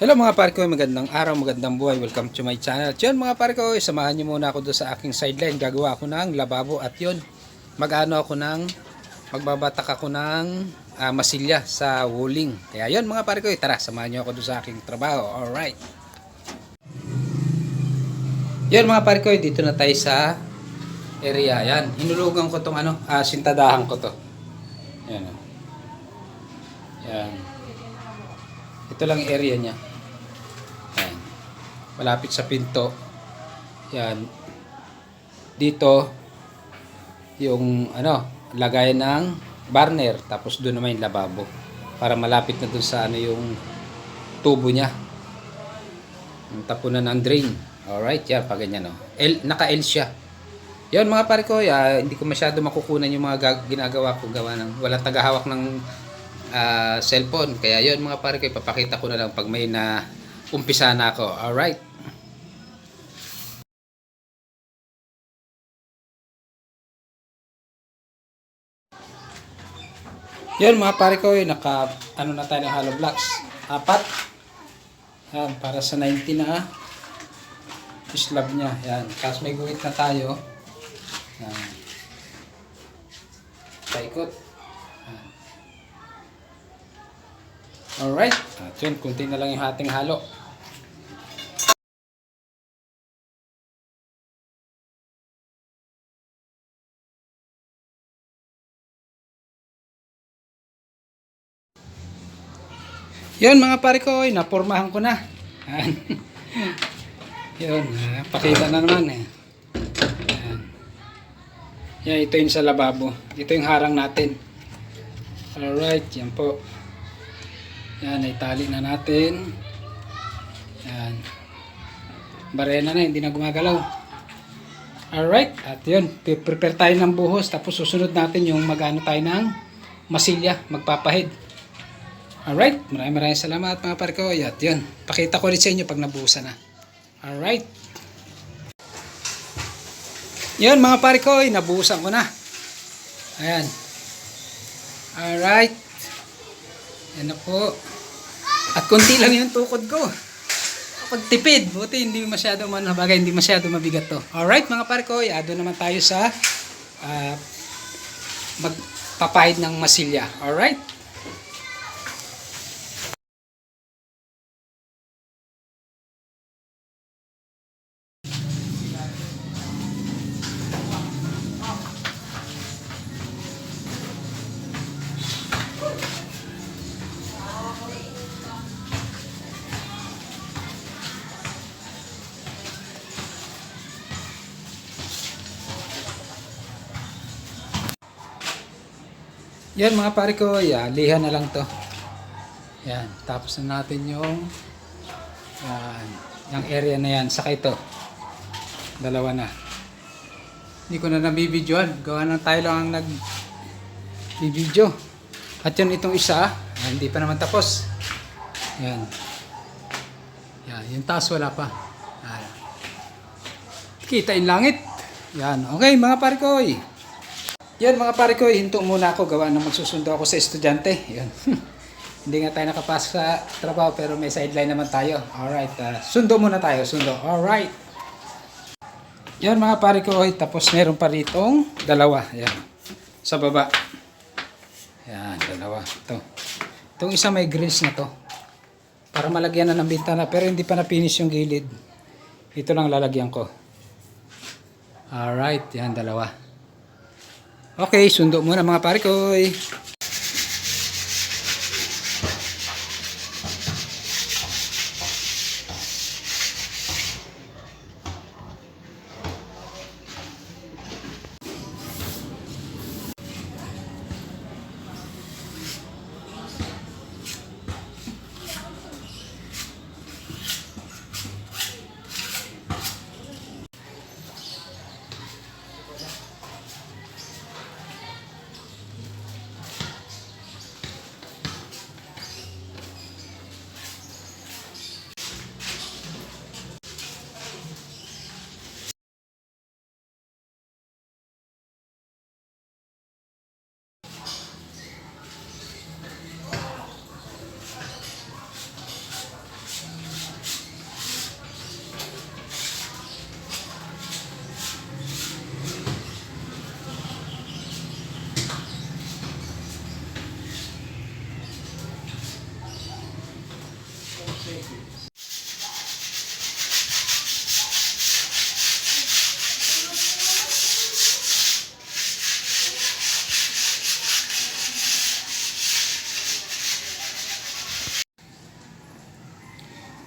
Hello mga pare ko, magandang araw, magandang buhay. Welcome to my channel. At yun mga pare ko, samahan nyo muna ako doon sa aking sideline. Gagawa ako ng lababo at yun, magbabatak ako ng masilya sa walling. Kaya yun mga pare ko, tara, samahan nyo ako doon sa aking trabaho. Alright. Yun mga pare ko, dito na tayo sa area. Yan, hinulugan ko tong sintadahan ko to. Yan. Yan. Ito lang area niya. Yan. Malapit sa pinto. Yan. Dito yung lagayan ng burner, tapos doon naman yung lababo para malapit na doon sa yung tubo niya. Yung tapunan ng drain. Alright, yan, pa ganyan, no. Naka-L siya. Yan mga pare ko, hindi ko masyado makukunan yung mga ginagawa ko, gawa ng walang tagahawak ng cellphone. Kaya yun mga pare ko, ipapakita ko na lang pag may na umpisa na ako. Alright. Yun mga pare ko, naka na tayo ng hollow blocks. 4. Yan, para sa 90 na slab niya. Yan, tapos may guhit na tayo. Yan. Paikot. Alright. At yun, kunti na lang yung ating halo. Yun mga pare ko, napormahan ko na. Yun, pakita na naman eh. Yan, ito yung sa lababo. Ito yung harang natin. Alright, yan po. Yan, itali na natin. Yan. Barena na, hindi na gumagalaw. Alright, at yun, prepare tayo ng buhos. Tapos susunod natin yung tayo ng masilya, magpapahid. Alright, maraming salamat mga pare ko. At yun, pakita ko rin sa inyo pag nabuhusan na. Alright. Yun mga pare ko, nabuhusan ko na. Ayan. Alright. Yan na po. At konti lang yung tukod ko. Pagtipid, buti hindi masyado hindi masyado mabigat to. Alright mga pare ko, doon naman tayo sa magpapahid ng masilya. Alright. Yan mga pare ko, lihan na lang to. Yan, tapos na natin yung area na yan. Saka ito, dalawa na. Hindi ko na nabibidyoan, gawa na tayo lang ang nagbibidyo. At yun itong isa, hindi pa naman tapos. Yan. Yan, yung taas wala pa. Yan. Kita yung langit. Yan, okay mga pare ko. Yan mga pare ko, hinto muna ako, gawa na magsusundo ako sa estudyante. Yan. Hindi nga tayo nakapasok sa trabaho pero may sideline naman tayo. Alright, sundo muna tayo, sundo. Alright. Yan mga pare ko, tapos meron pa ritong dalawa. Yan, sa baba. Yan, dalawa. Ito. Itong isa may grills na to. Para malagyan na ng bintana pero hindi pa na-finish yung gilid. Ito lang lalagyan ko. Alright, yan dalawa. Okay, sundo muna mga pare ko.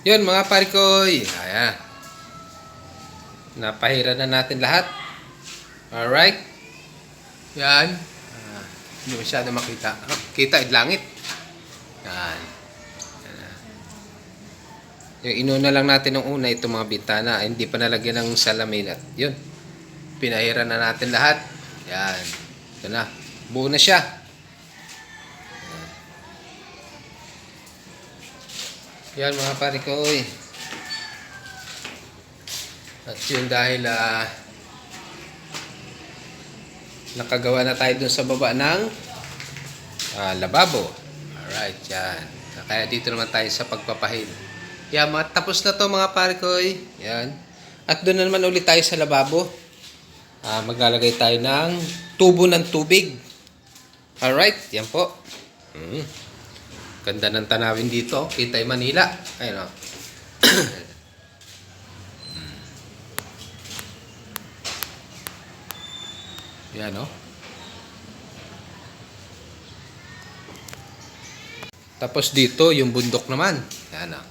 Yun mga parikoy. Ayan. Napahira na natin lahat. Alright. Yan. Hindi masyado makita. Kita yung langit. Yan. Yung inuna lang natin nung una itong mga bintana. Hindi pa nalagyan ng salamin at yun. Pinahira na natin lahat. Yan. Ito na. Buo na siya. Yan mga pare ko. At yun dahil nakagawa na tayo dun sa baba ng lababo. Alright, yan. Kaya dito naman tayo sa pagpapahid. Yan, tapos na to mga pare ko. Yan. At doon na naman ulit tayo sa lababo. Maglalagay tayo ng tubo ng tubig. Alright, yan po. Ganda ng tanawin dito. Kita yung Manila. Ayun o. Yan o. Tapos dito, yung bundok naman. Yan o.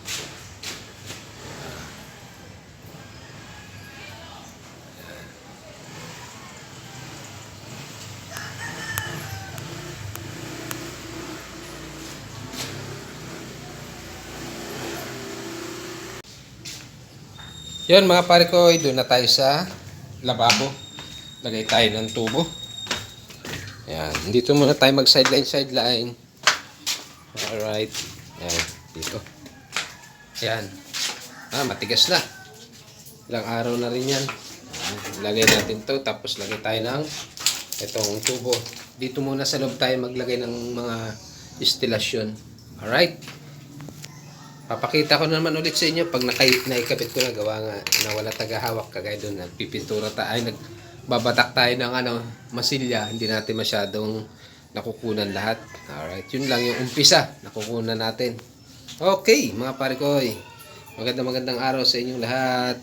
Yun mga pare ko, doon na tayo sa lababo. Lagay tayo ng tubo. Yan. Dito muna tayo mag sideline. Alright. Yan. Dito. Yan. Matigas na. Ilang araw na rin yan. Lagay natin to. Tapos lagay tayo ng itong tubo. Dito muna sa loob tayo maglagay ng mga instalasyon. Alright. Papakita ko naman ulit sa inyo pag naikabit ko na, gawa nga na wala tagahawak kagaya doon. Nagpipintura tayo, nagbabatak tayo ng masilya, hindi natin masyadong nakukunan lahat. Alright, yun lang yung umpisa, nakukunan natin. Okay, mga pare ko, magandang araw sa inyong lahat.